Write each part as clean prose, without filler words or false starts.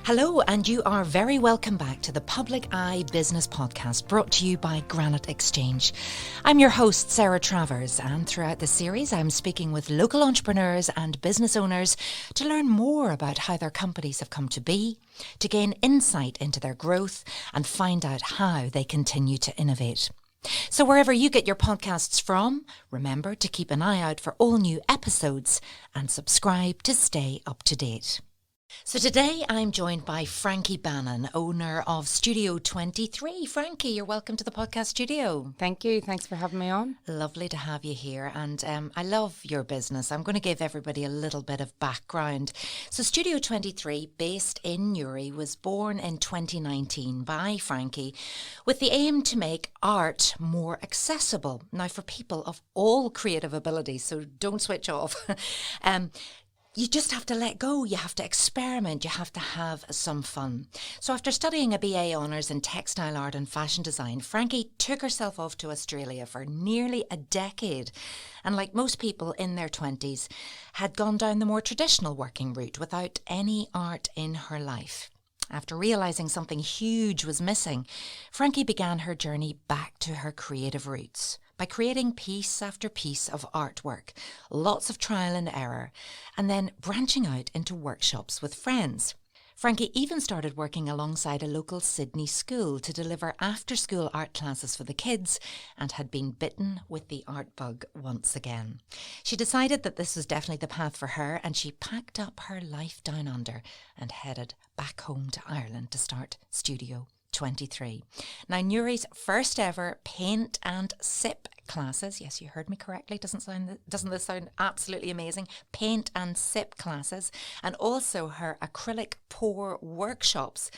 Hello, and you are very welcome back to the Public Eye Business Podcast, brought to you by Granite Exchange. I'm your host, Sarah Travers, and throughout the series I'm speaking with local entrepreneurs and business owners to learn more about how their companies have come to be, to gain insight into their growth and find out how they continue to innovate. So wherever you get your podcasts from, remember to keep an eye out for all new episodes and subscribe to stay up to date. So today I'm joined by Frankie Bannon, owner of Studio 23. Frankie, you're welcome to the podcast studio. Thank you. Thanks for having me on. Lovely to have you here. And I love your business. I'm going to give everybody a little bit of background. So Studio 23, based in Newry, was born in 2019 by Frankie with the aim to make art more accessible. Now, for people of all creative abilities, so don't switch off. You just have to let go. You have to experiment. You have to have some fun. So after studying a BA Honours in textile art and fashion design, Frankie took herself off to Australia for nearly a decade. And like most people in their 20s, had gone down the more traditional working route without any art in her life. After realising something huge was missing, Frankie began her journey back to her creative roots by creating piece after piece of artwork, lots of trial and error, and then branching out into workshops with friends. Frankie even started working alongside a local Sydney school to deliver after-school art classes for the kids and had been bitten with the art bug once again. She decided that this was definitely the path for her, and she packed up her life down under and headed back home to Ireland to start Studio 23. Now, Newry's first ever paint and sip classes. Yes, you heard me correctly. Doesn't this sound absolutely amazing? Paint and sip classes, and also her acrylic pour workshops.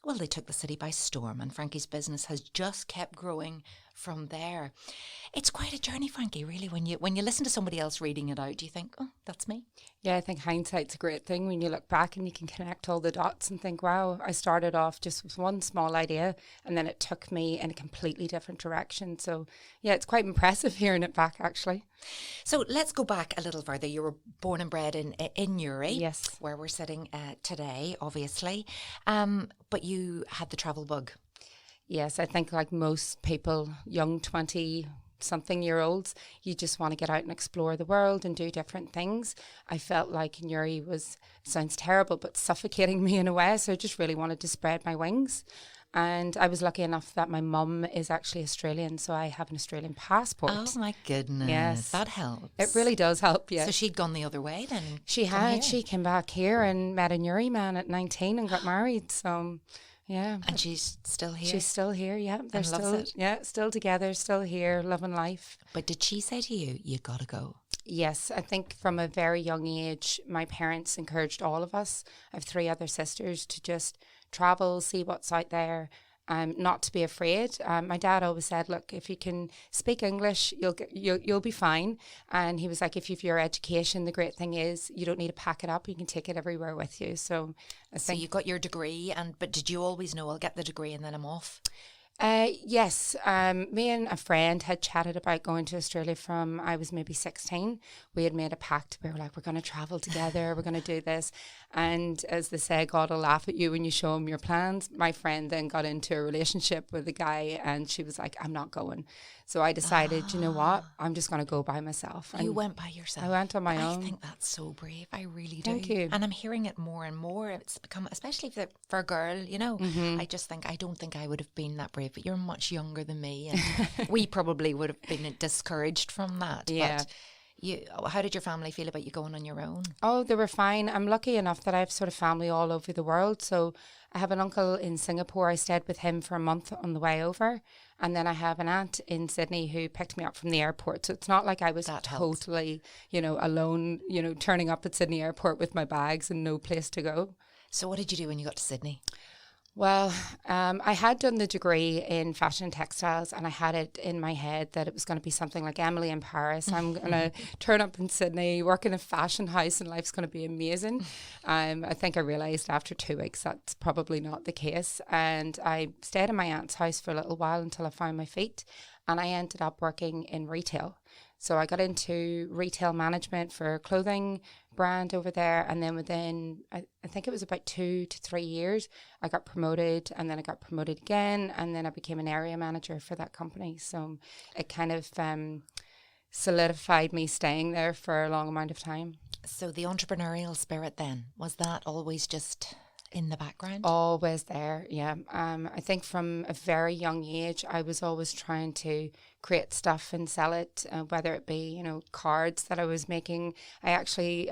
Well, they took the city by storm, and Frankie's business has just kept growing from there. It's quite a journey, Frankie, really. When you listen to somebody else reading it out, do you think, oh, that's me? Yeah, I think hindsight's a great thing when you look back and you can connect all the dots and think, wow, I started off just with one small idea and then it took me in a completely different direction. So yeah, it's quite impressive hearing it back, actually. So let's go back a little further. You were born and bred in Newry, yes, where we're sitting today, obviously. But you had the travel bug. Yes, I think like most people, young 20-something-year-olds, you just want to get out and explore the world and do different things. I felt like Newry sounds terrible, but suffocating me in a way. So I just really wanted to spread my wings. And I was lucky enough that my mum is actually Australian, so I have an Australian passport. Oh, my goodness. Yes. That helps. It really does help, yes. So she'd gone the other way then? She had. She came back here and met a Newry man at 19 and got married, so... Yeah. And she's still here? She's still here, yeah. They're still together, still here, loving life. But did she say to you, you got to go? Yes, I think from a very young age, my parents encouraged all of us. I have 3 other sisters to just travel, see what's out there, not to be afraid. My dad always said, look, if you can speak English, you'll be fine. And he was like, if you've your education, the great thing is you don't need to pack it up. You can take it everywhere with you. So I think you got your degree, but did you always know I'll get the degree and then I'm off? Yes, me and a friend had chatted about going to Australia from I was maybe 16. We had made a pact. We were like, we're going to travel together. We're going to do this. And as they say, God will laugh at you when you show him your plans. My friend then got into a relationship with a guy and she was like, I'm not going. So I decided, you know what? I'm just going to go by myself. You went by yourself? I went on my own. I think that's so brave. I really do. Thank you. And I'm hearing it more and more. It's become, especially for a girl, you know, I don't think I would have been that brave, but you're much younger than me. And we probably would have been discouraged from that. Yeah. But how did your family feel about you going on your own? Oh, they were fine. I'm lucky enough that I have sort of family all over the world. So I have an uncle in Singapore. I stayed with him for a month on the way over. And then I have an aunt in Sydney who picked me up from the airport. So it's not like I was totally, alone, turning up at Sydney airport with my bags and no place to go. So what did you do when you got to Sydney? Well, I had done the degree in fashion and textiles, and I had it in my head that it was going to be something like Emily in Paris. I'm going to turn up in Sydney, work in a fashion house, and life's going to be amazing. I think I realised after 2 weeks that's probably not the case. And I stayed in my aunt's house for a little while until I found my feet, and I ended up working in retail. So I got into retail management for a clothing brand over there. And then within, I think it was about 2 to 3 years, I got promoted, and then I got promoted again. And then I became an area manager for that company. So it kind of solidified me staying there for a long amount of time. So the entrepreneurial spirit then, was that always just in the background? Always there, yeah. I think from a very young age, I was always trying to create stuff and sell it, whether it be, cards that I was making. I actually,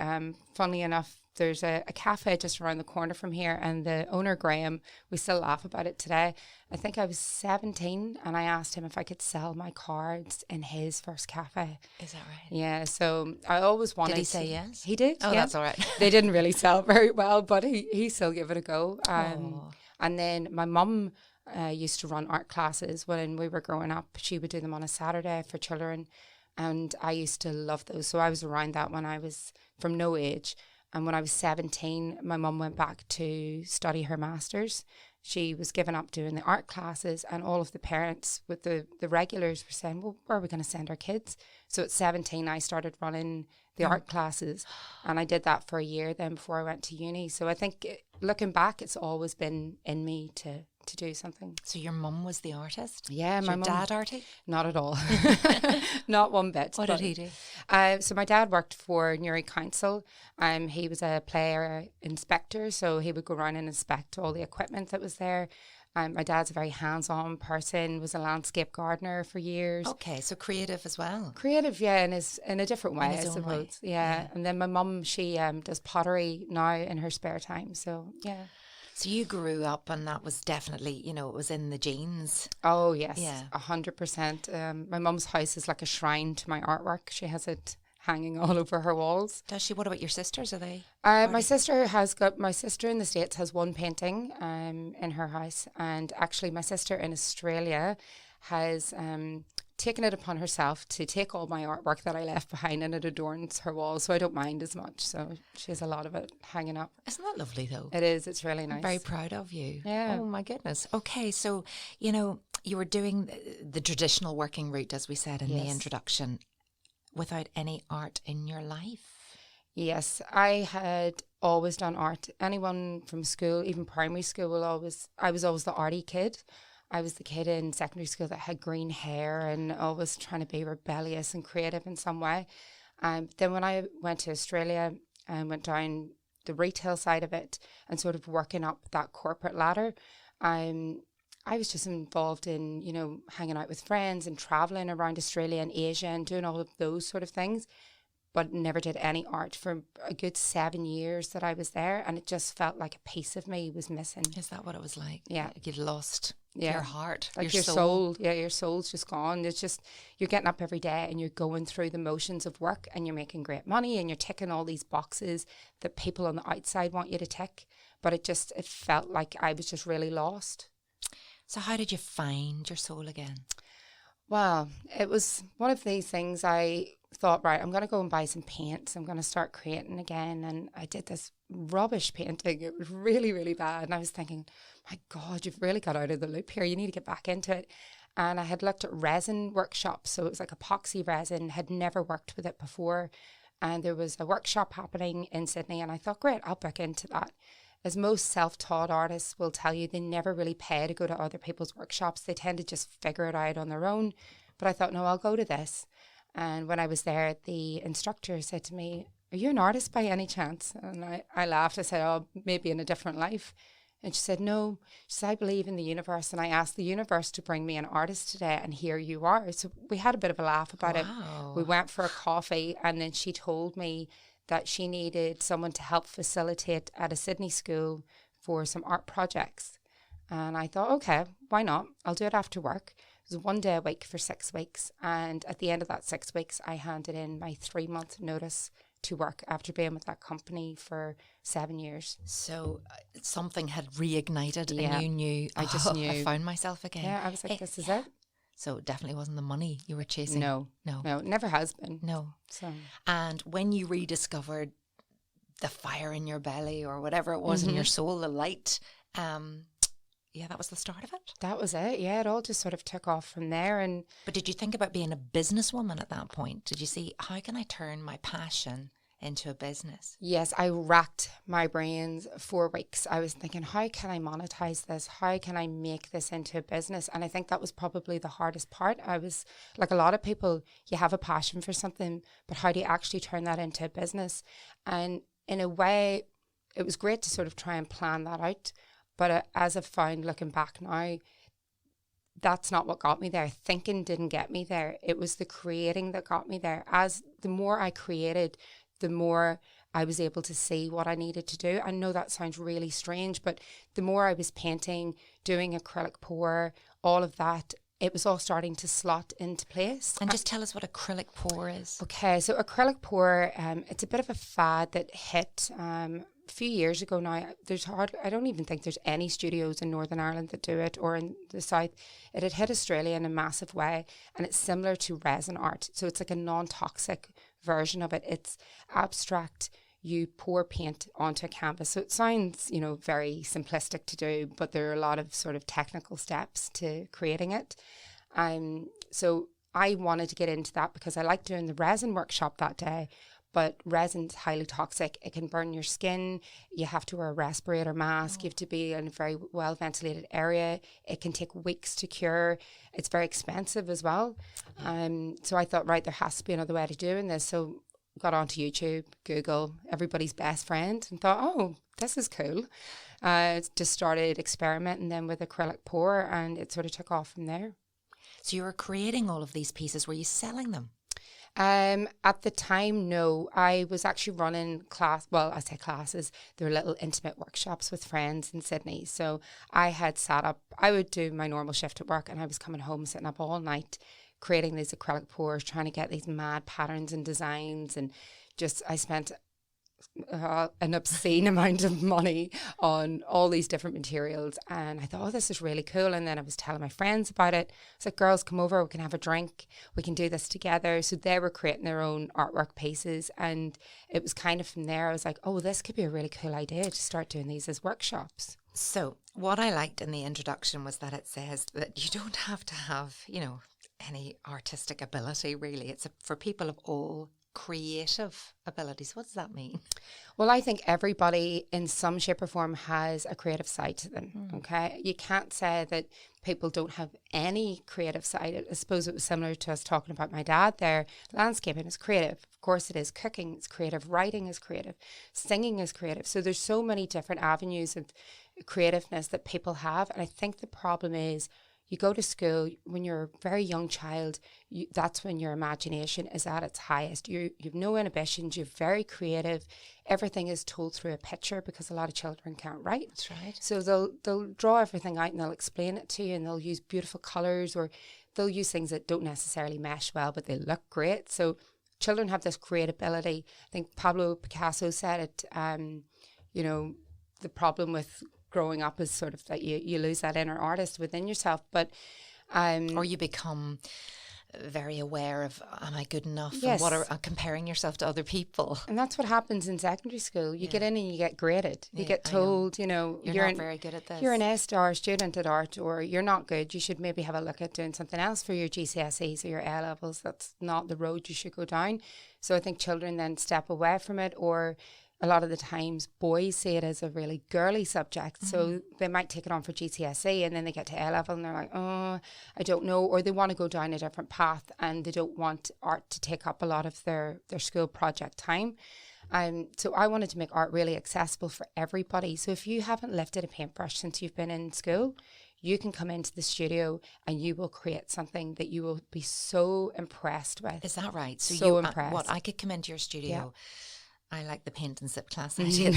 funnily enough, there's a cafe just around the corner from here, and the owner, Graham, we still laugh about it today. I think I was 17, and I asked him if I could sell my cards in his first cafe. Is that right? Yeah, so I always wanted Did he say yes? He did. Oh, yeah. that's all right. They didn't really sell very well, but he still gave it a go. And then my mum used to run art classes when we were growing up. She would do them on a Saturday for children, and I used to love those. So I was around that when I was from no age. And when I was 17, my mum went back to study her master's. She was giving up doing the art classes, and all of the parents with the regulars were saying, well, where are we going to send our kids? So at 17, I started running the art classes, and I did that for a year then before I went to uni. So I think looking back, it's always been in me to do something. So your mum was the artist? Yeah, Was my your mum. dad arty? Not at all. Not one bit. What did he do? So my dad worked for Newry Council. He was a player inspector, so he would go around and inspect all the equipment that was there. My dad's a very hands-on person, was a landscape gardener for years. Okay, so creative as well. Creative, yeah, in a different way, his I own suppose. way. Yeah. And then my mum, she does pottery now in her spare time. So, yeah. So you grew up, and that was definitely, it was in the genes. Oh, yes. Yeah. 100%. My mum's house is like a shrine to my artwork. She has it hanging all over her walls. Does she? What about your sisters? Are they? My sister in the States has one painting in her house. And actually my sister in Australia has taken it upon herself to take all my artwork that I left behind, and it adorns her walls. So I don't mind as much. So she has a lot of it hanging up. Isn't that lovely though? It is. It's really nice. I'm very proud of you. Yeah. Oh my goodness. Okay, so, you were doing the traditional working route, as we said in the Yes. introduction, without any art in your life. Yes, I had always done art. Anyone from school, even primary school, I was always the arty kid. I was the kid in secondary school that had green hair and always trying to be rebellious and creative in some way. Then when I went to Australia and went down the retail side of it and sort of working up that corporate ladder, I was just involved in, hanging out with friends and traveling around Australia and Asia and doing all of those sort of things, but never did any art for a good 7 years that I was there. And it just felt like a piece of me was missing. Is that what it was like? Yeah. Like you'd lost Yeah. your heart, Like your your soul. Yeah, your soul's just gone. It's just, you're getting up every day and you're going through the motions of work, and you're making great money, and you're ticking all these boxes that people on the outside want you to tick. But it felt like I was just really lost. So how did you find your soul again? Well, it was one of these things. I thought, right, I'm going to go and buy some paints. I'm going to start creating again. And I did this rubbish painting. It was really, really bad. And I was thinking, my God, you've really got out of the loop here. You need to get back into it. And I had looked at resin workshops. So it was like epoxy resin, had never worked with it before. And there was a workshop happening in Sydney. And I thought, great, I'll book into that. As most self-taught artists will tell you, they never really pay to go to other people's workshops. They tend to just figure it out on their own. But I thought, no, I'll go to this. And when I was there, the instructor said to me, "Are you an artist by any chance?" And I laughed. I said, "Oh, maybe in a different life." And she said, "No." She said, "I believe in the universe." And I asked the universe to bring me an artist today, and here you are. So we had a bit of a laugh about it. We went for a coffee, and then she told me that she needed someone to help facilitate at a Sydney school for some art projects. And I thought, okay, why not? I'll do it after work. It was 1 day a week for 6 weeks. And at the end of that 6 weeks, I handed in my 3-month notice to work after being with that company for 7 years. So something had reignited, Yeah. and you knew, I just knew. I found myself again. Yeah, I was like, this is it. So it definitely wasn't the money you were chasing. No, it never has been. No. So And when you rediscovered the fire in your belly, or whatever it was in your soul, the light, yeah, that was the start of it. That was it. Yeah, it all just sort of took off from there. And But did you think about being a businesswoman at that point? Did you see, how can I turn my passion into a business? yes, I racked my brains for weeks. I was thinking, how can I monetize this? How can I make this into a business? And I think that was probably the hardest part. I was like a lot of people, you have a passion for something, but how do you actually turn that into a business? And in a way, it was great to sort of try and plan that out. But as I've found looking back now, that's not what got me there. Thinking didn't get me there. It was the creating that got me there. As the more I created, the more I was able to see what I needed to do. I know that sounds really strange, but the more I was painting, doing acrylic pour, all of that, it was all starting to slot into place. And just tell us what acrylic pour is. Okay, so acrylic pour, it's a bit of a fad that hit a few years ago now. I don't even think there's any studios in Northern Ireland that do it, or in the South. It had hit Australia in a massive way, and it's similar to resin art. So it's like a non-toxic version of it. It's abstract. You pour paint onto a canvas. So it sounds, very simplistic to do, but there are a lot of sort of technical steps to creating it. So I wanted to get into that because I liked doing the resin workshop that day, but resin's highly toxic. It can burn your skin. You have to wear a respirator mask. You have to be in a very well ventilated area. It can take weeks to cure. It's very expensive as well. So I thought, right, there has to be another way to doing this. So got onto YouTube, Google, everybody's best friend, and thought, oh, this is cool. Just started experimenting then with acrylic pour, and it sort of took off from there. So you were creating all of these pieces. Were you selling them? At the time, no. I was actually running I say classes. They were little intimate workshops with friends in Sydney. So I had sat up, I would do my normal shift at work, and I was coming home, sitting up all night, creating these acrylic pours, trying to get these mad patterns and designs. And I spent an obscene amount of money on all these different materials, and I thought, oh, this is really cool. And then I was telling my friends about it. I was like, girls, come over, we can have a drink, we can do this together. So they were creating their own artwork pieces, and it was kind of from there I was like, oh, this could be a really cool idea to start doing these as workshops. So what I liked in the introduction was that it says that you don't have to have, any artistic ability, really. It's for people of all creative abilities. What does that mean? Well, I think everybody in some shape or form has a creative side to them. Okay, you can't say that people don't have any creative side. I suppose it was similar to us talking about my dad there. Landscaping is creative. Of course it is. Cooking is creative. Writing is creative. Singing is creative. So there's so many different avenues of creativeness that people have. And I think the problem is, you go to school when you're a very young child, that's when your imagination is at its highest. You've no inhibitions, you're very creative. Everything is told through a picture because a lot of children can't write. That's right. So they'll draw everything out and they'll explain it to you, and they'll use beautiful colours, or they'll use things that don't necessarily mesh well, but they look great. So children have this great ability. I think Pablo Picasso said it, the problem with growing up is sort of that you lose that inner artist within yourself, but or you become very aware of, am I good enough? Yes. And comparing yourself to other people. And that's what happens in secondary school. You get in and you get graded. You get told, you're not very good at this. You're an A-star student at art, or you're not good. You should maybe have a look at doing something else for your GCSEs or your A-levels. That's not the road you should go down. So I think children then step away from it, or a lot of the times boys see it as a really girly subject. Mm-hmm. So they might take it on for GCSE, and then they get to A-level and they're like, oh, I don't know. Or they want to go down a different path and they don't want art to take up a lot of their school project time. So I wanted to make art really accessible for everybody. So if you haven't lifted a paintbrush since you've been in school, you can come into the studio and you will create something that you will be so impressed with. Is that right? So impressed. I could come into your studio. Yeah. I like the paint and sip class idea.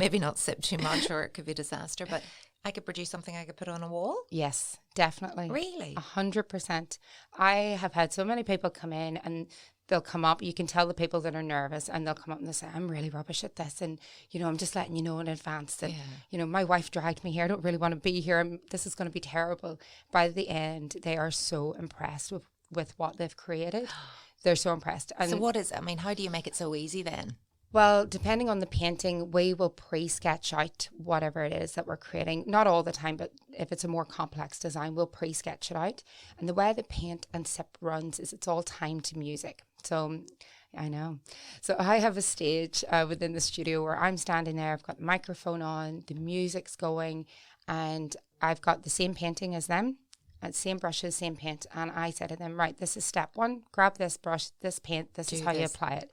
Maybe not sip too much or it could be a disaster, but I could produce something I could put on a wall? Yes, definitely. Really? 100%. I have had so many people come in and they'll come up. You can tell the people that are nervous, and they'll come up and they'll say, I'm really rubbish at this. And, I'm just letting you know in advance that, my wife dragged me here. I don't really want to be here. This is going to be terrible. By the end, they are so impressed with what they've created. They're so impressed. And so how do you make it so easy then? Well, depending on the painting, we will pre-sketch out whatever it is that we're creating. Not all the time, but if it's a more complex design, we'll pre-sketch it out. And the way the paint and sip runs is it's all timed to music. So I know. So I have a stage within the studio where I'm standing there. I've got the microphone on, the music's going, and I've got the same painting as them. Same brushes, same paint. And I said to them, right, this is step one. Grab this brush, this paint. This is how you apply it.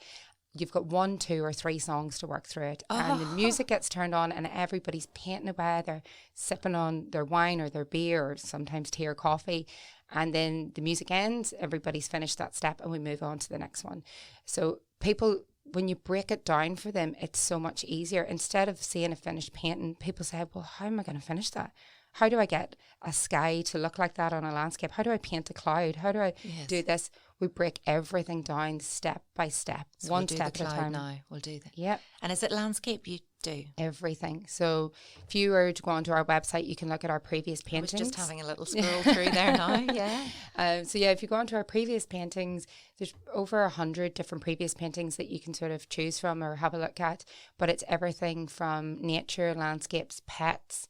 You've got 1, 2, or 3 songs to work through it. And the music gets turned on and everybody's painting away. They're sipping on their wine or their beer or sometimes tea or coffee. And then the music ends, everybody's finished that step and we move on to the next one. So people, when you break it down for them, it's so much easier. Instead of seeing a finished painting, people say, well, how am I going to finish that? How do I get a sky to look like that on a landscape? How do I paint a cloud? How do I do this? We break everything down step by step, so one step at a time. Now we'll do that. Yeah. And is it landscape you do? Everything. So if you were to go onto our website, you can look at our previous paintings. I was just having a little scroll through there now. Yeah. So yeah, if you go onto our previous paintings, there's over 100 different previous paintings that you can sort of choose from or have a look at. But it's everything from nature, landscapes, pets,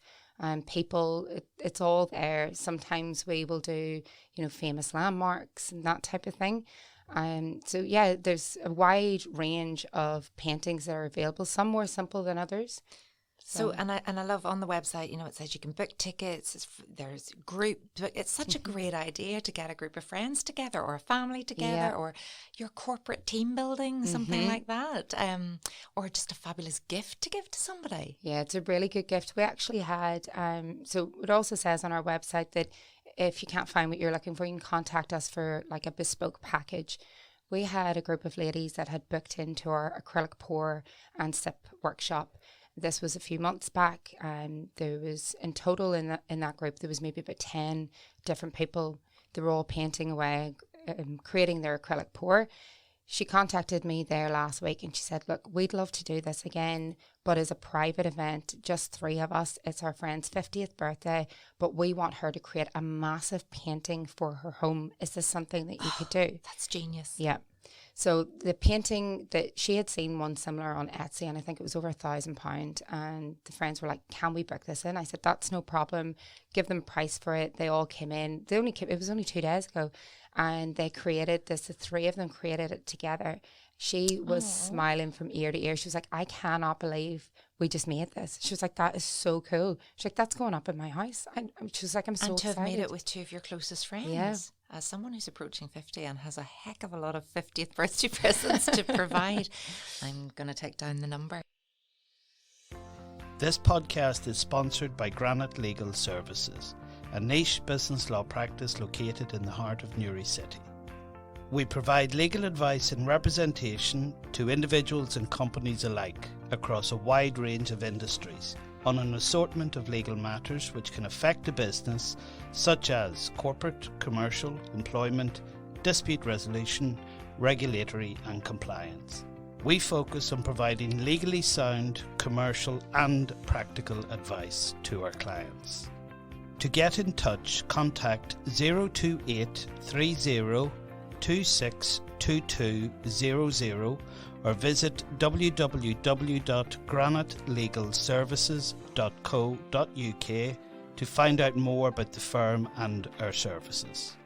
people, it's all there. Sometimes we will do, famous landmarks and that type of thing. So yeah, there's a wide range of paintings that are available. Some more simple than others. So and I love on the website, it says you can book tickets. There's group. It's such a great idea to get a group of friends together or a family together or your corporate team building, something like that, or just a fabulous gift to give to somebody. Yeah, it's a really good gift. We actually had. So it also says on our website that if you can't find what you're looking for, you can contact us for like a bespoke package. We had a group of ladies that had booked into our acrylic pour and sip workshop. This was a few months back. There was in total in that group, there was maybe about 10 different people. They were all painting away, creating their acrylic pour. She contacted me there last week and she said, look, we'd love to do this again, but as a private event, just 3 of us. It's our friend's 50th birthday, but we want her to create a massive painting for her home. Is this something that you could do? That's genius. Yeah. So the painting that she had seen one similar on Etsy, and I think it was over £1,000. And the friends were like, "Can we book this in?" I said, "That's no problem. Give them a price for it." They all came in. It was only 2 days ago, and they created this. The 3 of them created it together. She was smiling from ear to ear. She was like, "I cannot believe we just made this." She was like, "That is so cool." She's like, "That's going up in my house." She was like, "I'm so excited." And to have made it with 2 of your closest friends. Yeah. As someone who's approaching 50 and has a heck of a lot of 50th birthday presents to provide, I'm going to take down the number. This podcast is sponsored by Granite Legal Services, a niche business law practice located in the heart of Newry City. We provide legal advice and representation to individuals and companies alike across a wide range of industries on an assortment of legal matters which can affect a business, such as corporate, commercial, employment, dispute resolution, regulatory and compliance. We focus on providing legally sound, commercial and practical advice to our clients. To get in touch, contact 028 30 262200 or visit www.granitelegalservices.co.uk to find out more about the firm and our services.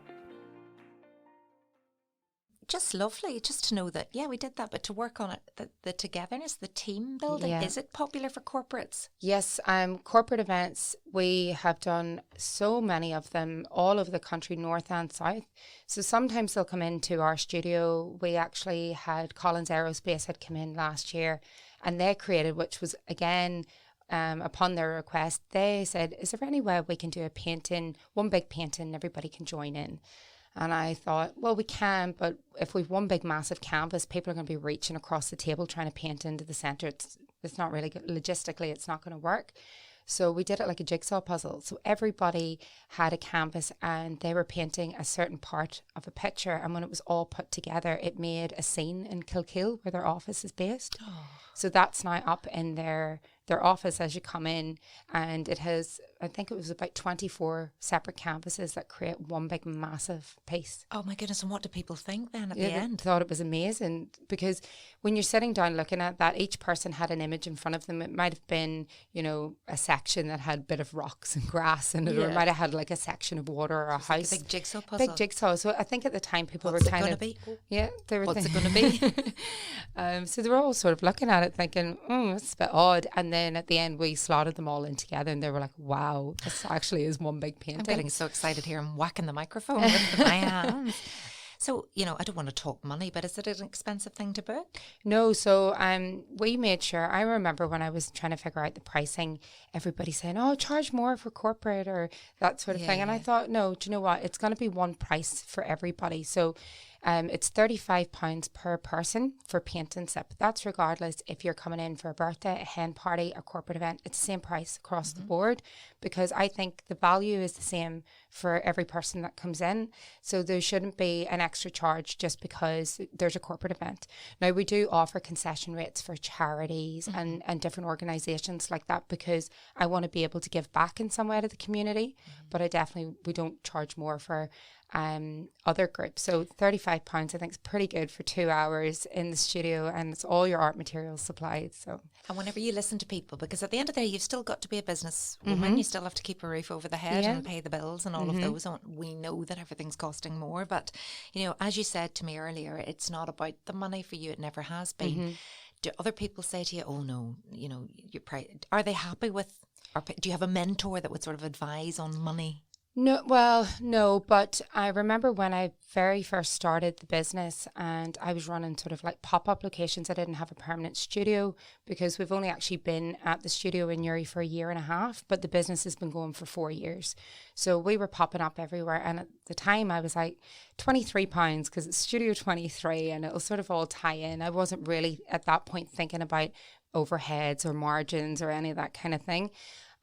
Just lovely, just to know that, we did that, but to work on it, the togetherness, the team building, is it popular for corporates? Yes, corporate events, we have done so many of them all over the country, north and south. So sometimes they'll come into our studio. We actually had Collins Aerospace had come in last year and they created, which was again, upon their request, they said, is there any way we can do a painting, one big painting, everybody can join in? And I thought, well, we can, but if we've one big massive canvas, people are going to be reaching across the table trying to paint into the centre. It's not really good. Logistically, it's not going to work. So we did it like a jigsaw puzzle. So everybody had a canvas and they were painting a certain part of a picture. And when it was all put together, it made a scene in Kilkeel where their office is based. So that's now up in their office as you come in, and it has I think it was about 24 separate canvases that create one big massive piece. Oh my goodness, and what do people think then at Yeah, the they end? thought it was amazing, because when you're sitting down looking at that, each person had an image in front of them. It might have been, you know, a section that had a bit of rocks and grass in it, or it Yeah. might have had like a section of water or a It's like house. a big jigsaw puzzle. Big jigsaw. So I think at the time people What's were it kind going to of, be? yeah, they were What's it thinking- going to be? So they were all sort of looking at it thinking, that's a bit odd. And then at the end, we slotted them all in together and they were like, wow, this actually is one big painting. I'm getting so excited here. I'm whacking the microphone with my hands. So, you know, I don't want to talk money, but is it an expensive thing to book? No, so we made sure. I remember when I was trying to figure out the pricing, everybody saying, "Oh, charge more for corporate," or that sort of thing. And I Yeah. thought, no, do you know what? It's going to be one price for everybody. So it's £35 per person for paint and sip. That's regardless if you're coming in for a birthday, a hen party, a corporate event. It's the same price across the board, because I think the value is the same for every person that comes in. So there shouldn't be an extra charge just because there's a corporate event. Now, we do offer concession rates for charities and different organisations like that, because I want to be able to give back in some way to the community. But we don't charge more for other groups. So £35 I think is pretty good for 2 hours in the studio, and it's all your art materials supplied. So And whenever you listen to people, because at the end of the day, you've still got to be a business woman, you still have to keep a roof over the head Yeah. and pay the bills and all of those. And we know that everything's costing more. But, you know, as you said to me earlier, it's not about the money for you. It never has been. Do other people say to you, oh, no, you know, are they happy with, or do you have a mentor that would sort of advise on money? No, well, no, but I remember when I very first started the business and I was running sort of like pop-up locations. I didn't have a permanent studio because we've only actually been at the studio in Newry for 1.5 years, but the business has been going for 4 years. So we were popping up everywhere. And at the time I was like, £23 because it's Studio 23 and it'll sort of all tie in. I wasn't really at that point thinking about overheads or margins or any of that kind of thing.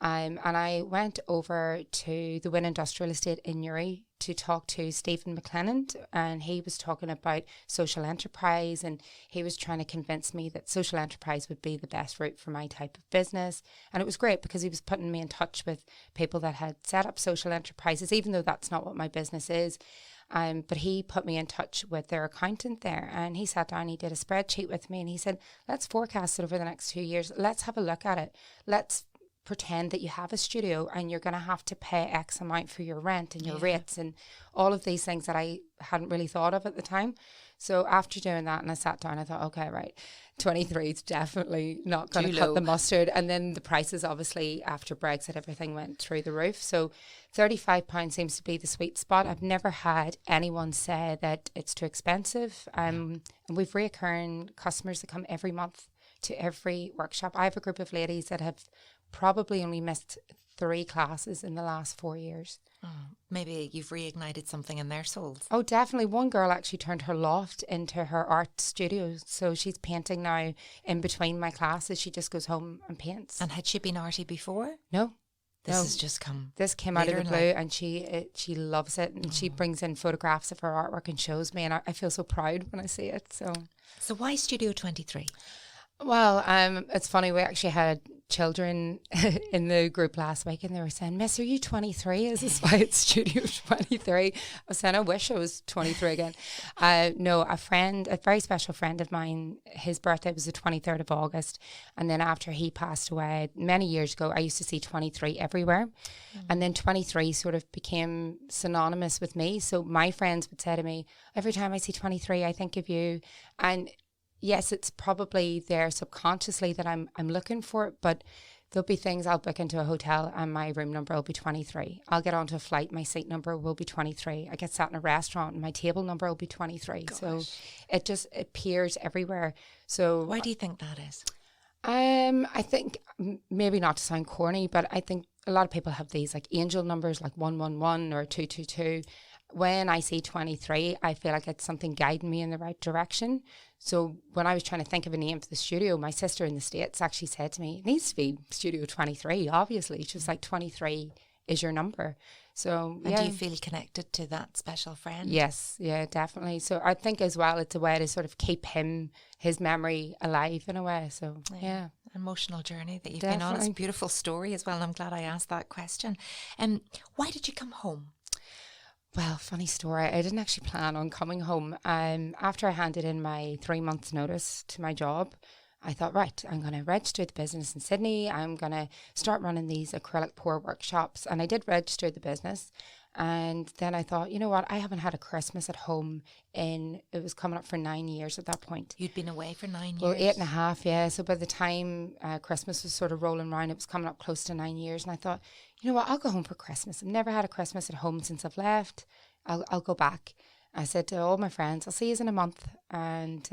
And I went over to the Wynn Industrial Estate in Newry to talk to Stephen McLennan, and he was talking about social enterprise, and he was trying to convince me that social enterprise would be the best route for my type of business. And it was great because he was putting me in touch with people that had set up social enterprises, even though that's not what my business is. But he put me in touch with their accountant there, and he sat down, he did a spreadsheet with me, and he said, let's forecast it over the next 2 years. Let's have a look at it. Let's pretend that you have a studio and you're going to have to pay X amount for your rent and your rates and all of these things that I hadn't really thought of at the time. So after doing that and I sat down, I thought, okay, right, 23 is definitely not going to cut the mustard. And then the prices, obviously, after Brexit, everything went through the roof. So £35 seems to be the sweet spot. I've never had anyone say that it's too expensive. And we've reoccurring customers that come every month to every workshop. I have a group of ladies that have probably only missed 3 classes in the last 4 years. Oh, maybe you've reignited something in their souls. Oh, definitely. One girl actually turned her loft into her art studio. So she's painting now in between my classes. She just goes home and paints. And had she been arty before? No. This No. has just come. This came out of later the in blue, life. and she loves it, and she brings in photographs of her artwork and shows me, and I feel so proud when I see it. So why Studio 23? Well, it's funny. We actually had children in the group last week, and they were saying, "Miss, are you 23? Is this why it's Studio 23?" I was saying, "I wish I was 23 again." No, a very special friend of mine, his birthday was the 23rd of August, and then after he passed away many years ago, I used to see 23 everywhere, and then 23 sort of became synonymous with me. So my friends would say to me, "Every time I see 23, I think of you," and yes, it's probably there subconsciously that I'm looking for it, but there'll be things I'll book into a hotel and my room number will be 23. I'll get onto a flight, my seat number will be 23. I get sat in a restaurant and my table number will be 23. Gosh. So it just appears everywhere. So Why do you think that is? I think maybe not to sound corny, but I think a lot of people have these like angel numbers like 111 or 222. When I see 23, I feel like it's something guiding me in the right direction. So when I was trying to think of a name for the studio, my sister in the States actually said to me, it needs to be Studio 23, obviously. She was like, 23 is your number. So, And yeah. do you feel connected to that special friend? Yes, yeah, definitely. So I think as well, it's a way to sort of keep his memory alive in a way. So, yeah. Emotional journey that you've been on. It's a beautiful story as well. I'm glad I asked that question. Why did you come home? Well, funny story. I didn't actually plan on coming home. After I handed in my 3 months notice to my job, I thought, right, I'm going to register the business in Sydney. I'm going to start running these acrylic pour workshops. And I did register the business. And then I thought, you know what? I haven't had a Christmas at home it was coming up for 9 years at that point. You'd been away for 9 years? Well, 8.5, yeah. So by the time Christmas was sort of rolling around, it was coming up close to 9 years. And I thought, you know what? I'll go home for Christmas. I've never had a Christmas at home since I've left. I'll go back. I said to all my friends, I'll see you in a month. And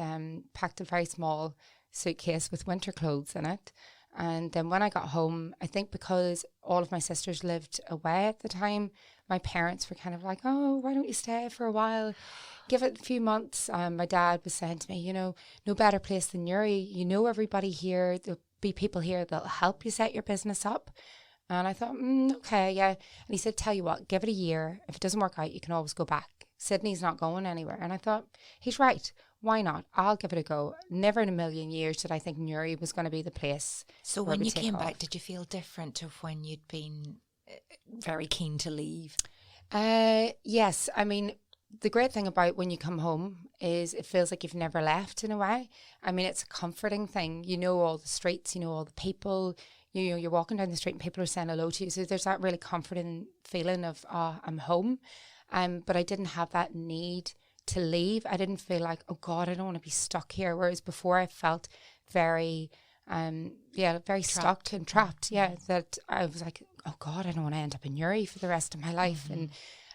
packed a very small suitcase with winter clothes in it. And then when I got home, I think because all of my sisters lived away at the time, my parents were kind of like, oh, why don't you stay for a while? Give it a few months. My dad was saying to me, you know, no better place than Newry. You know everybody here. There'll be people here that'll help you set your business up. And I thought, okay, yeah. And he said, tell you what, give it a year. If it doesn't work out, you can always go back. Sydney's not going anywhere. And I thought, he's right. Why not? I'll give it a go. Never in a million years did I think Newry was going to be the place. So when you came back, did you feel different to when you'd been very keen to leave? Yes. I mean, the great thing about when you come home is it feels like you've never left in a way. I mean, it's a comforting thing. You know all the streets, you know all the people. You know, you're walking down the street and people are saying hello to you. So there's that really comforting feeling of, I'm home. But I didn't have that need to leave. I didn't feel like, oh God, I don't want to be stuck here. Whereas before I felt very, very stuck and trapped. Yeah, that I was like, oh God, I don't want to end up in Newry for the rest of my life. And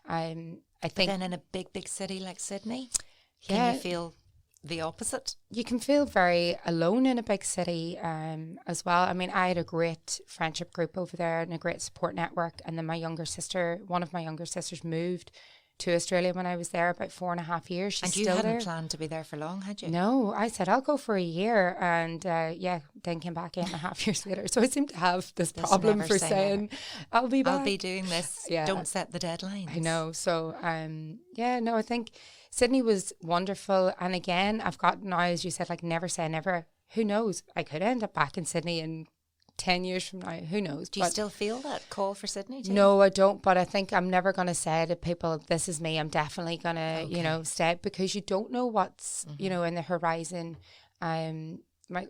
I think. But then in a big city like Sydney, can you feel the opposite? You can feel very alone in a big city as well. I mean, I had a great friendship group over there and a great support network. And then one of my younger sisters moved to Australia when I was there about 4.5 years. She's and you still hadn't there. planned to be there for long, had you? No, I said I'll go for a year, and then came back 8.5 years later. So I seem to have this problem for saying I'll be back. I'll be doing this. Yeah. Don't set the deadlines. I know. So I think Sydney was wonderful, and again, I've got now, as you said, like never say never. Who knows? I could end up back in Sydney in 10 years from now, who knows? Do you still feel that call for Sydney too? No, I don't, but I think I'm never going to say to people, this is me, I'm definitely going to, stay, because you don't know what's, in the horizon.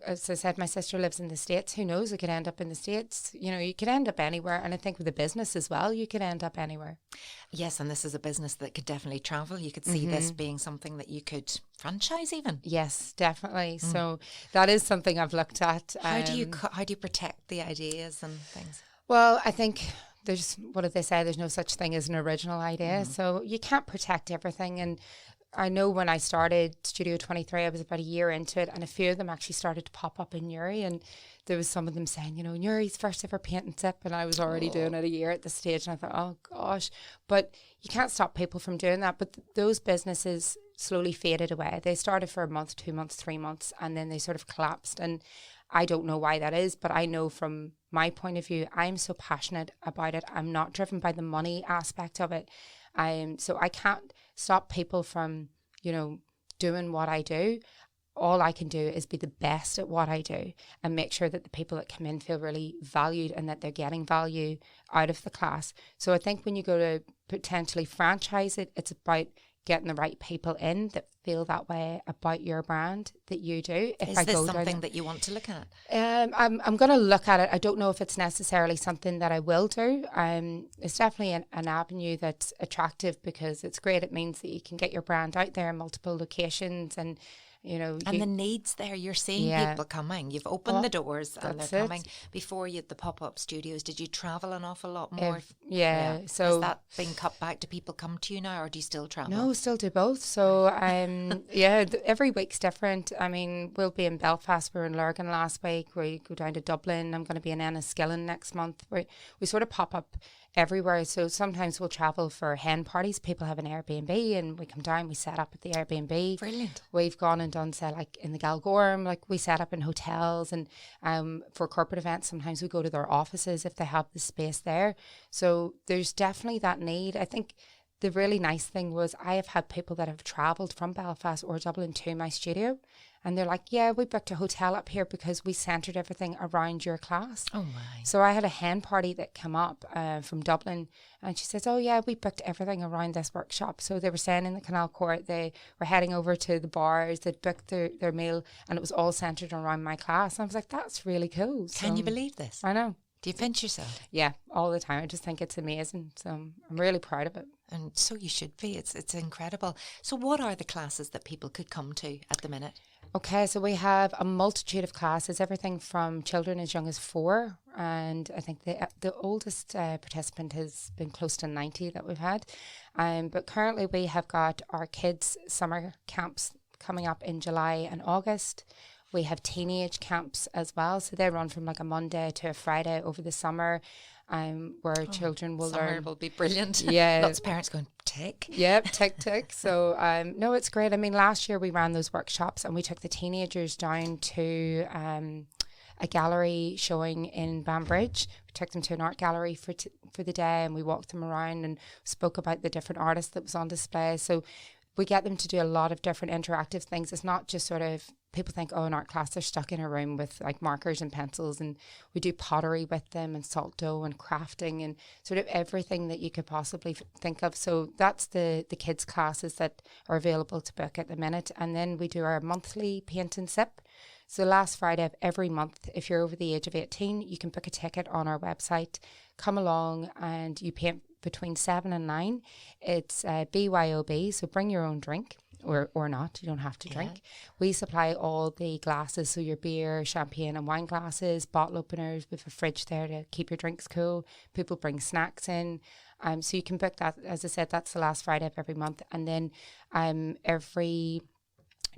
As I said, my sister lives in the States. Who knows? I could end up in the States. You could end up anywhere. And I think with a business as well, you could end up anywhere. Yes, and this is a business that could definitely travel. You could see this being something that you could franchise even. Yes, definitely. So that is something I've looked at. How do you protect the ideas and things? Well, I think what did they say? There's no such thing as an original idea. So you can't protect everything. And I know when I started Studio 23, I was about a year into it, and a few of them actually started to pop up in Newry, and there was some of them saying, Newry's first ever paint and sip, and I was already doing it a year at this stage, and I thought, oh gosh, but you can't stop people from doing that. But those businesses slowly faded away. They started for a month, 2 months, 3 months, and then they sort of collapsed, and I don't know why that is, but I know from my point of view, I'm so passionate about it. I'm not driven by the money aspect of it. So I can't stop people from, doing what I do. All I can do is be the best at what I do and make sure that the people that come in feel really valued and that they're getting value out of the class. So I think when you go to potentially franchise it, it's about getting the right people in that feel that way about your brand that you do. Is this something that you want to look at? I'm going to look at it. I don't know if it's necessarily something that I will do. It's definitely an avenue that's attractive because it's great. It means that you can get your brand out there in multiple locations and the needs there. You're seeing people coming. You've opened the doors and they're coming. Before you had the pop-up studios, did you travel an awful lot more? So has that been cut back? Do people come to you now, or do you still travel? No, still do both. So every week's different. I mean, we'll be in Belfast. We were in Lurgan last week. We go down to Dublin. I'm going to be in Enniskillen next month. We sort of pop up everywhere. So sometimes we'll travel for hen parties. People have an Airbnb and we come down, we set up at the Airbnb. Brilliant. We've gone and done, say, like in the Galgorm, like we set up in hotels, and for corporate events, sometimes we go to their offices if they have the space there. So there's definitely that need. I think the really nice thing was I have had people that have travelled from Belfast or Dublin to my studio, and they're like, yeah, we booked a hotel up here because we centred everything around your class. Oh my. So I had a hen party that came up from Dublin, and she says, oh yeah, we booked everything around this workshop. So they were staying in the Canal Court, they were heading over to the bars, they'd booked their meal, and it was all centred around my class. And I was like, that's really cool. Can you believe this? I know. Do you pinch yourself? Yeah, all the time. I just think it's amazing. So I'm really proud of it. And so you should be. It's incredible. So what are the classes that people could come to at the minute? Okay, so we have a multitude of classes, everything from children as young as 4, and I think the oldest participant has been close to 90 that we've had. But currently we have got our kids' summer camps coming up in July and August. We have teenage camps as well, so they run from like a Monday to a Friday over the summer, where children will Summer learn. will be brilliant. Yeah. Lots of parents going, tick. Yep, tick. So, no, it's great. I mean, last year we ran those workshops and we took the teenagers down to a gallery showing in Banbridge. We took them to an art gallery for the day, and we walked them around and spoke about the different artists that was on display. So we get them to do a lot of different interactive things. It's not just sort of, people think, oh, in art class, they're stuck in a room with like markers and pencils, and we do pottery with them and salt dough and crafting and sort of everything that you could possibly think of. So that's the kids' classes that are available to book at the minute. And then we do our monthly paint and sip. So last Friday of every month, if you're over the age of 18, you can book a ticket on our website, come along and you paint between 7 and 9. It's BYOB, so bring your own drink. Or not, you don't have to drink. We supply all the glasses, so your beer, champagne and wine glasses, bottle openers. We have a fridge there to keep your drinks cool. People bring snacks in. So you can book that. As I said, that's the last Friday of every month. And then every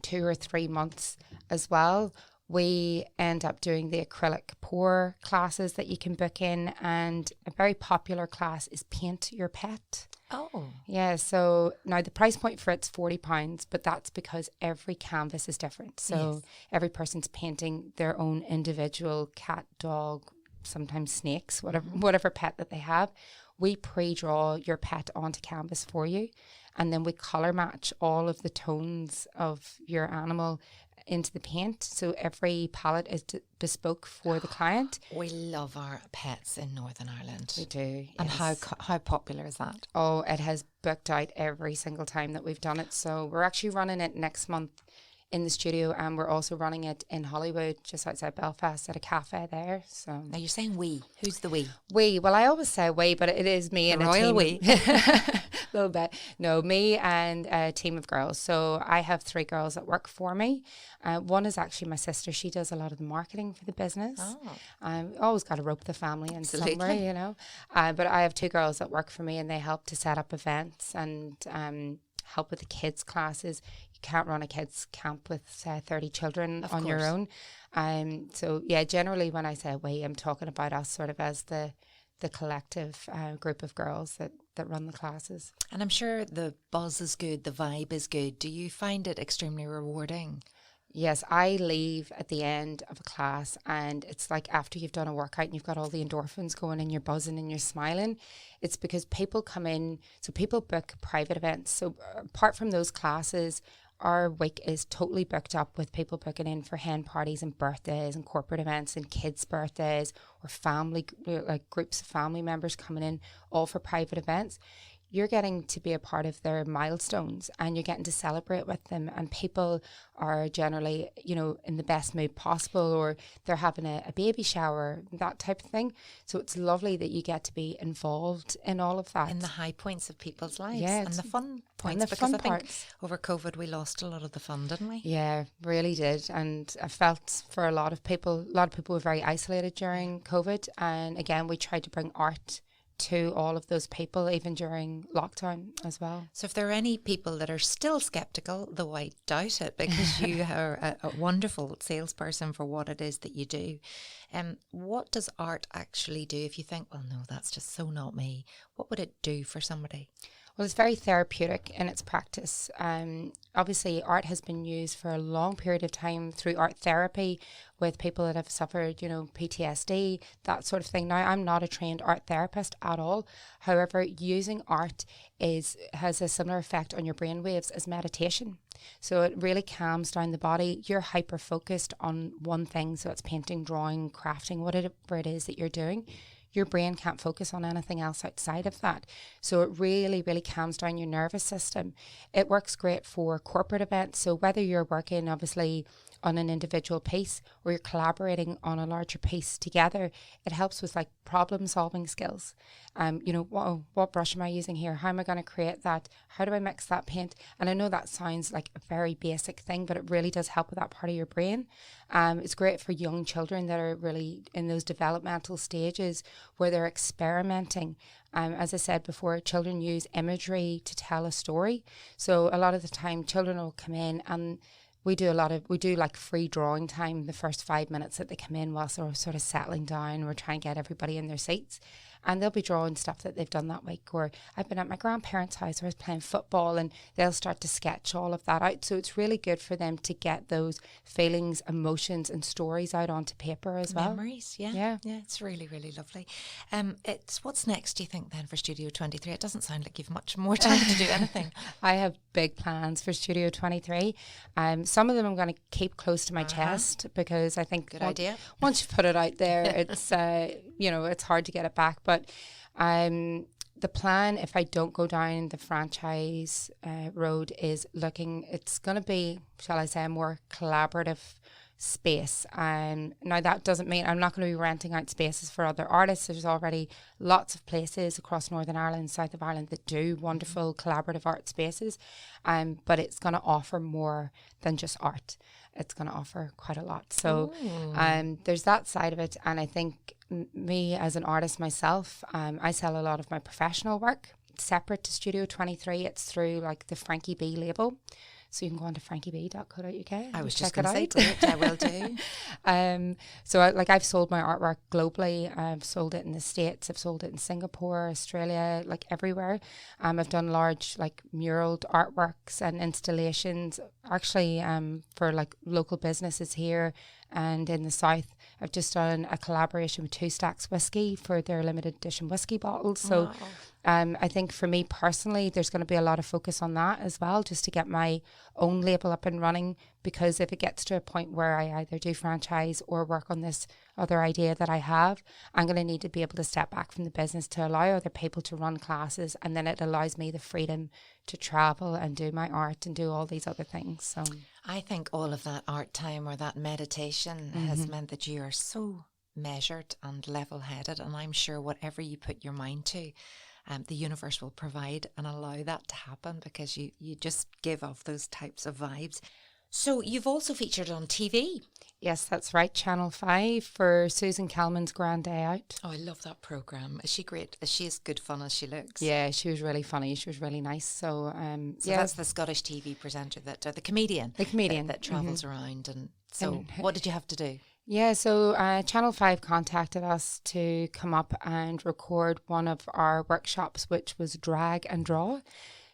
2 or 3 months as well, we end up doing the acrylic pour classes that you can book in. And a very popular class is Paint Your Pet. Oh. Yeah, so now the price point for it's £40, but that's because every canvas is different. So every person's painting their own individual cat, dog, sometimes snakes, whatever pet that they have. We pre-draw your pet onto canvas for you, and then we colour match all of the tones of your animal into the paint. So every palette is bespoke for the client. We love our pets in Northern Ireland. We do. And yes. how popular is that? Oh, it has booked out every single time that we've done it. So we're actually running it next month in the studio, and we're also running it in Hollywood, just outside Belfast, at a cafe there. So Now you're saying we. Who's the we? we, well, I always say we, but it is me and a royal team. we. A little bit. No, me and a team of girls. So I have 3 girls that work for me. One is actually my sister. She does a lot of the marketing for the business. Always got to rope the family in somewhere, you know. But I have 2 girls that work for me, and they help to set up events and help with the kids' classes. You can't run a kids' camp with 30 children on your own. So yeah, generally when I say we, I'm talking about us sort of as the collective group of girls that run the classes. And I'm sure the buzz is good, the vibe is good. Do you find it extremely rewarding? Yes, I leave at the end of a class, and it's like after you've done a workout and you've got all the endorphins going and you're buzzing and you're smiling. It's because people come in, so people book private events. So apart from those classes, our week is totally booked up with people booking in for hen parties and birthdays and corporate events and kids' birthdays, or family, like groups of family members coming in, all for private events. You're getting to be a part of their milestones, and you're getting to celebrate with them, and people are generally, you know, in the best mood possible, or they're having a baby shower, that type of thing. So it's lovely that you get to be involved in all of that. In the high points of people's lives, Yeah, and the fun points. and the because fun I think parts. over COVID we lost a lot of the fun, didn't we? Yeah, really did. And I felt for a lot of people were very isolated during COVID. And again, we tried to bring art to all of those people, even during lockdown as well. So if there are any people that are still sceptical, though I doubt it, because you are a wonderful salesperson for what it is that you do, what does art actually do? If you think, well, no, that's just so not me, what would it do for somebody? Well, it's very therapeutic in its practice. Obviously, art has been used for a long period of time through art therapy with people that have suffered, PTSD, that sort of thing. Now, I'm not a trained art therapist at all. However, using art has a similar effect on your brain waves as meditation. So it really calms down the body. You're hyper-focused on one thing, so it's painting, drawing, crafting, whatever it is that you're doing. Your brain can't focus on anything else outside of that. So it really, really calms down your nervous system. It works great for corporate events. So whether you're working, obviously, on an individual piece or you're collaborating on a larger piece together, it helps with like problem solving skills. What brush am I using here? How am I going to create that? How do I mix that paint? And I know that sounds like a very basic thing, but it really does help with that part of your brain. It's great for young children that are really in those developmental stages where they're experimenting. As I said before, children use imagery to tell a story. So a lot of the time children will come in and we do like free drawing time the first 5 minutes that they come in whilst they're sort of settling down. We're trying to get everybody in their seats. And they'll be drawing stuff that they've done that week. Or I've been at my grandparents' house where I was playing football, and they'll start to sketch all of that out. So it's really good for them to get those feelings, emotions and stories out onto paper as well. Memories, yeah. It's really, really lovely. What's next, do you think, then, for Studio 23? It doesn't sound like you've much more time to do anything. I have big plans for Studio 23. Some of them I'm going to keep close to my chest because I think good idea. Once you put it out there, it's it's hard to get it back. But the plan, if I don't go down the franchise road, is it's going to be, shall I say, a more collaborative space. Now that doesn't mean I'm not going to be renting out spaces for other artists. There's already lots of places across Northern Ireland, South of Ireland that do wonderful collaborative art spaces. But it's going to offer more than just art. It's going to offer quite a lot. So there's that side of it. And I think me as an artist myself, I sell a lot of my professional work separate to Studio 23. It's through like the Frankie B label. So you can go on to frankieb.co.uk. I was just going to say, great, I will do. I've sold my artwork globally. I've sold it in the States. I've sold it in Singapore, Australia, like everywhere. I've done large like mural artworks and installations actually for like local businesses here and in the South. I've just done a collaboration with Two Stacks Whiskey for their limited edition whiskey bottles. So wow. I think for me personally, there's going to be a lot of focus on that as well, just to get my own label up and running. Because if it gets to a point where I either do franchise or work on this other idea that I have, I'm going to need to be able to step back from the business to allow other people to run classes. And then it allows me the freedom to travel and do my art and do all these other things. So I think all of that art time or that meditation has meant that you are so measured and level-headed. And I'm sure whatever you put your mind to, the universe will provide and allow that to happen, because you just give off those types of vibes. So you've also featured on TV. Yes, that's right. Channel 5 for Susan Calman's Grand Day Out. Oh, I love that programme. Is she great? Is she as good fun as she looks? Yeah, she was really funny. She was really nice. So that's the Scottish TV presenter, the comedian. The comedian. That travels around. And so what did you have to do? Yeah, so Channel 5 contacted us to come up and record one of our workshops, which was drag and draw.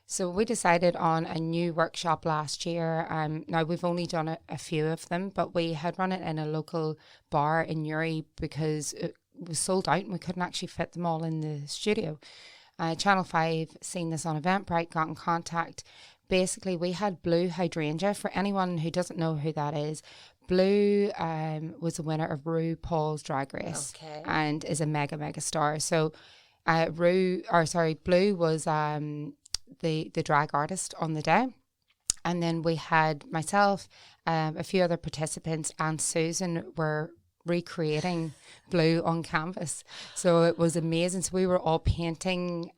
So we decided on a new workshop last year. Now, we've only done a few of them, but we had run it in a local bar in Newry because it was sold out and we couldn't actually fit them all in the studio. Channel 5 seen this on Eventbrite, got in contact. Basically, we had Blue Hydrangea. For anyone who doesn't know who that is, Blue was the winner of RuPaul's Drag Race and is a mega star. So Blue was the drag artist on the day. And then we had myself, a few other participants, and Susan were recreating Blue on canvas. So it was amazing. So we were all painting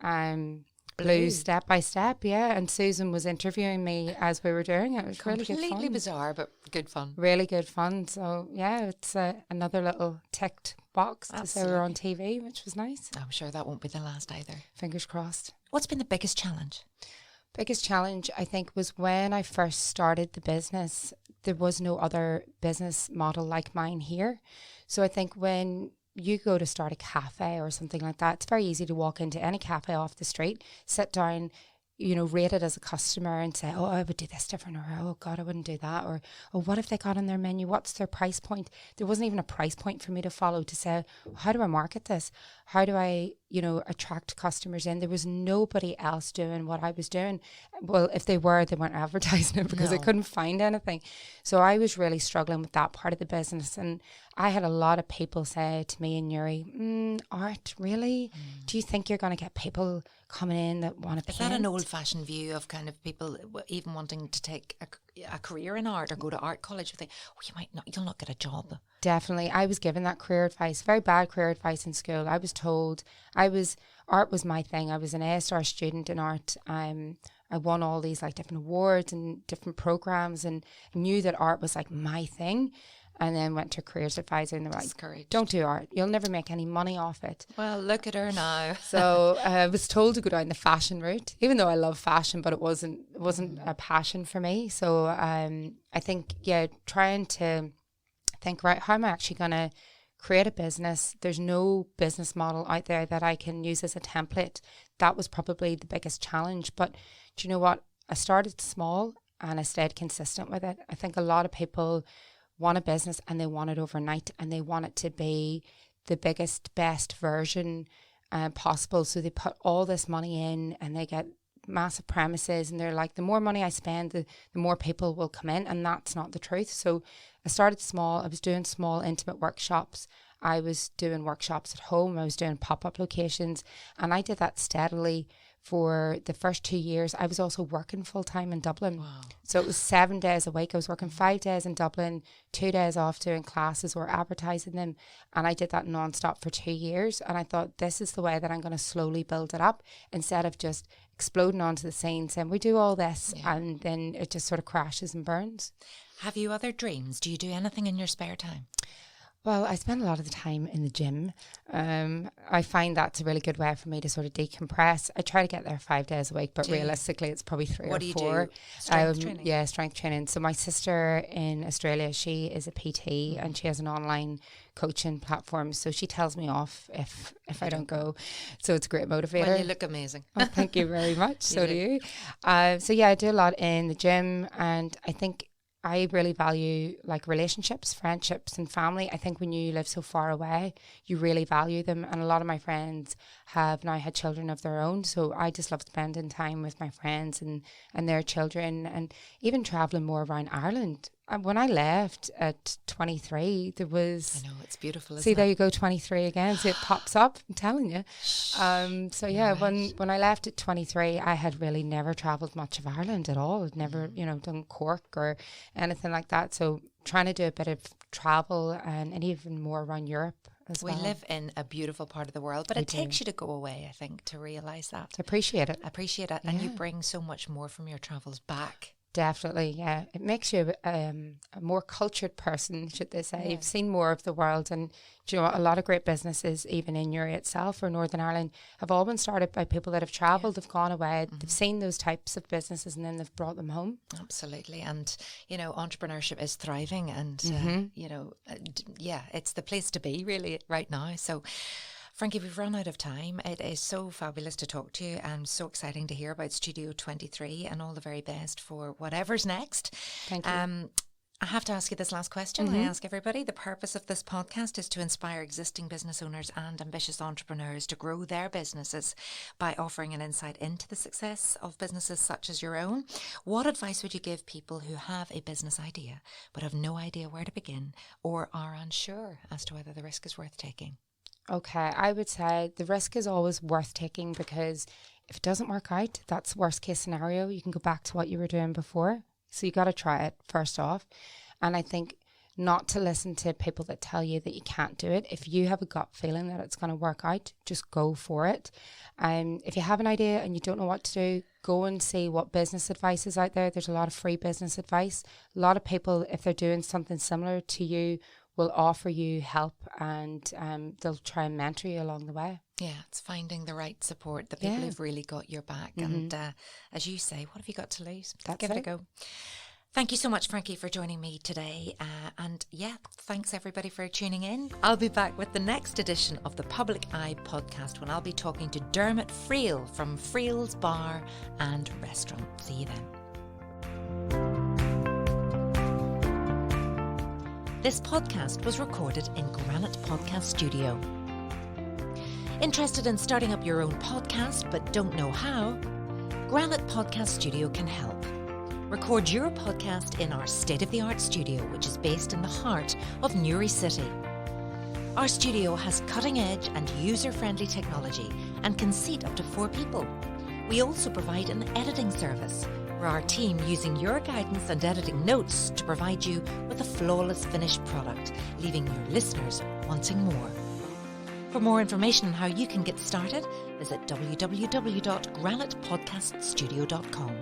Blue step by step, yeah. And Susan was interviewing me as we were doing it. It was really good fun. Completely bizarre, but good fun. Really good fun. So, yeah, it's another little ticked box to say we're on TV, which was nice. I'm sure that won't be the last either. Fingers crossed. What's been the biggest challenge? Biggest challenge, I think, was when I first started the business, there was no other business model like mine here. So I think when you go to start a cafe or something like that, it's very easy to walk into any cafe off the street, sit down, rate it as a customer and say, oh, I would do this different, or oh God, I wouldn't do that, or oh, what have they got on their menu? What's their price point? There wasn't even a price point for me to follow to say, how do I market this? How do I, attract customers in? There was nobody else doing what I was doing. Well, if they were, they weren't advertising it because I couldn't find anything. So I was really struggling with that part of the business. And I had a lot of people say to me in Newry, art, really? Do you think you're going to get people coming in that want to paint? Is that an old-fashioned view of kind of people even wanting to take a career in art or go to art college? You think, you'll not get a job. Definitely. I was given that career advice, very bad career advice in school. I was told art was my thing. I was an A-star student in art. I won all these like different awards and different programs, and knew that art was like my thing. And then went to a careers advisor, and they were like, don't do art. You'll never make any money off it. Well, look at her now. So I was told to go down the fashion route, even though I love fashion, but it wasn't a passion for me. So I think, trying to think, right, how am I actually going to create a business? There's no business model out there that I can use as a template. That was probably the biggest challenge. But do you know what? I started small and I stayed consistent with it. I think a lot of people want a business and they want it overnight, and they want it to be the biggest, best version possible. So they put all this money in and they get massive premises, and they're like, the more money I spend, the more people will come in. And that's not the truth. So I started small. I was doing small, intimate workshops. I was doing workshops at home. I was doing pop-up locations, and I did that steadily for the first 2 years. I was also working full-time in Dublin. Wow. So it was 7 days a week. I was working 5 days in Dublin, 2 days off doing classes or advertising them. And I did that non-stop for 2 years. And I thought, this is the way that I'm going to slowly build it up, instead of just exploding onto the scene saying, we do all this, and then it just sort of crashes and burns. Have you other dreams? Do you do anything in your spare time? Well, I spend a lot of the time in the gym. I find that's a really good way for me to sort of decompress. I try to get there 5 days a week, but realistically it's probably 3 or 4. What do you do? Strength training? Yeah, strength training. So my sister in Australia, she is a PT and she has an online coaching platform. So she tells me off if I don't go. So it's a great motivator. Well, you look amazing. Oh, thank you very much. So do you. So yeah, I do a lot in the gym, and I think I really value like relationships, friendships and family. I think when you live so far away, you really value them. And a lot of my friends have now had children of their own. So I just love spending time with my friends and their children, and even travelling more around Ireland. And when I left at 23, there was... I know, it's beautiful, isn't See, it? there you go, 23 again. See, it pops up, I'm telling you. So yeah, when I left at 23, I had really never travelled much of Ireland at all. I'd never, done Cork or anything like that. So trying to do a bit of travel and even more around Europe as well. We live in a beautiful part of the world, but it takes you to go away, I think, to realise that. Appreciate it. And you bring so much more from your travels back. Definitely, yeah. It makes you a more cultured person, should they say. You've seen more of the world, and do you know what? A lot of great businesses, even in Newry itself or Northern Ireland, have all been started by people that have travelled, have gone away, they've seen those types of businesses, and then they've brought them home. Absolutely. And, entrepreneurship is thriving, and, it's the place to be really right now. So, Frankie, we've run out of time. It is so fabulous to talk to you, and so exciting to hear about Studio 23, and all the very best for whatever's next. Thank you. I have to ask you this last question. I ask everybody. The purpose of this podcast is to inspire existing business owners and ambitious entrepreneurs to grow their businesses by offering an insight into the success of businesses such as your own. What advice would you give people who have a business idea but have no idea where to begin, or are unsure as to whether the risk is worth taking? Okay, I would say the risk is always worth taking, because if it doesn't work out, that's the worst case scenario. You can go back to what you were doing before. So you got to try it first off. And I think not to listen to people that tell you that you can't do it. If you have a gut feeling that it's going to work out, just go for it. If you have an idea and you don't know what to do, go and see what business advice is out there. There's a lot of free business advice. A lot of people, if they're doing something similar to you, will offer you help, and they'll try and mentor you along the way. Yeah, it's finding the right support, the people who've really got your back. And as you say, what have you got to lose? Give it a go. Thank you so much, Frankie, for joining me today. And thanks everybody for tuning in. I'll be back with the next edition of the Public Eye podcast when I'll be talking to Dermot Friel from Friel's Bar and Restaurant. See you then. This podcast was recorded in Granite Podcast Studio. Interested in starting up your own podcast but don't know how? Granite Podcast Studio can help. Record your podcast in our state-of-the-art studio, which is based in the heart of Newry City. Our studio has cutting-edge and user-friendly technology and can seat up to 4 people. We also provide an editing service, where our team using your guidance and editing notes to provide you with a flawless finished product, leaving your listeners wanting more. For more information on how you can get started, visit www.granitepodcaststudio.com.